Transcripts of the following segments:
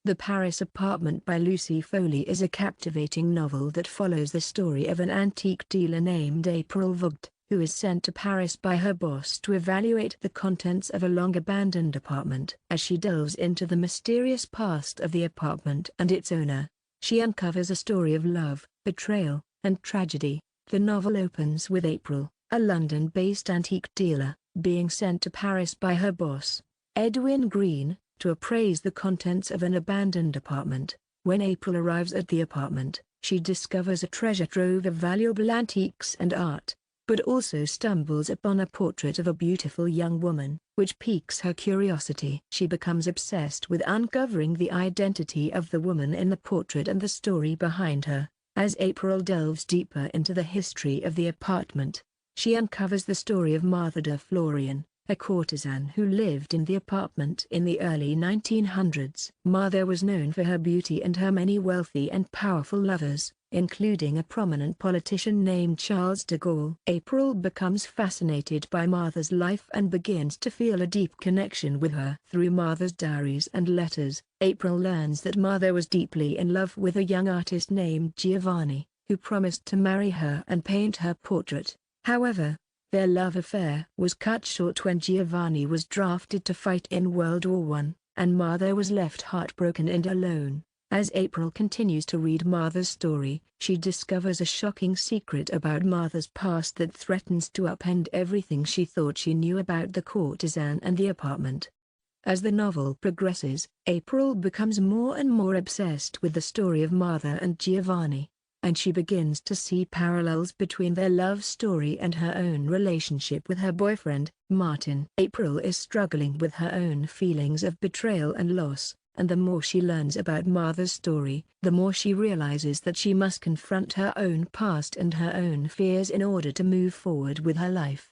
The Paris Apartment by Lucy Foley is a captivating novel that follows the story of an antique dealer named April Vogt, who is sent to Paris by her boss to evaluate the contents of a long-abandoned apartment. As she delves into the mysterious past of the apartment and its owner, she uncovers a story of love, betrayal, and tragedy. The novel opens with April, a London-based antique dealer, being sent to Paris by her boss, Edwin Green, to appraise the contents of an abandoned apartment. When April arrives at the apartment, she discovers a treasure trove of valuable antiques and art, but also stumbles upon a portrait of a beautiful young woman, which piques her curiosity. She becomes obsessed with uncovering the identity of the woman in the portrait and the story behind her. As April delves deeper into the history of the apartment, she uncovers the story of Martha de Florian, a courtesan who lived in the apartment in the early 1900s. Martha was known for her beauty and her many wealthy and powerful lovers, including a prominent politician named Charles de Gaulle. April becomes fascinated by Martha's life and begins to feel a deep connection with her. Through Martha's diaries and letters, April learns that Martha was deeply in love with a young artist named Giovanni, who promised to marry her and paint her portrait. However, their love affair was cut short when Giovanni was drafted to fight in World War I, and Martha was left heartbroken and alone. As April continues to read Martha's story, she discovers a shocking secret about Martha's past that threatens to upend everything she thought she knew about the courtesan and the apartment. As the novel progresses, April becomes more and more obsessed with the story of Martha and Giovanni, and she begins to see parallels between their love story and her own relationship with her boyfriend, Martin. April is struggling with her own feelings of betrayal and loss, and the more she learns about Martha's story, the more she realizes that she must confront her own past and her own fears in order to move forward with her life.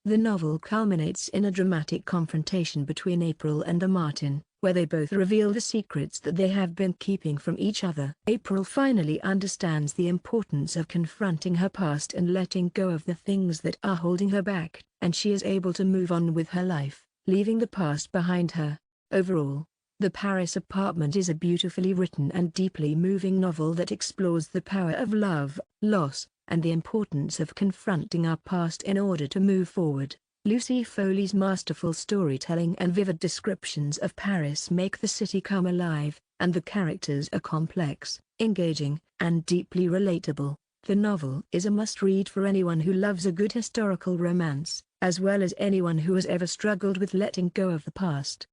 The novel culminates in a dramatic confrontation between April and Martin, where they both reveal the secrets that they have been keeping from each other. April finally understands the importance of confronting her past and letting go of the things that are holding her back, and she is able to move on with her life, leaving the past behind her. Overall, The Paris Apartment is a beautifully written and deeply moving novel that explores the power of love, loss, and the importance of confronting our past in order to move forward. Lucy Foley's masterful storytelling and vivid descriptions of Paris make the city come alive, and the characters are complex, engaging, and deeply relatable. The novel is a must-read for anyone who loves a good historical romance, as well as anyone who has ever struggled with letting go of the past.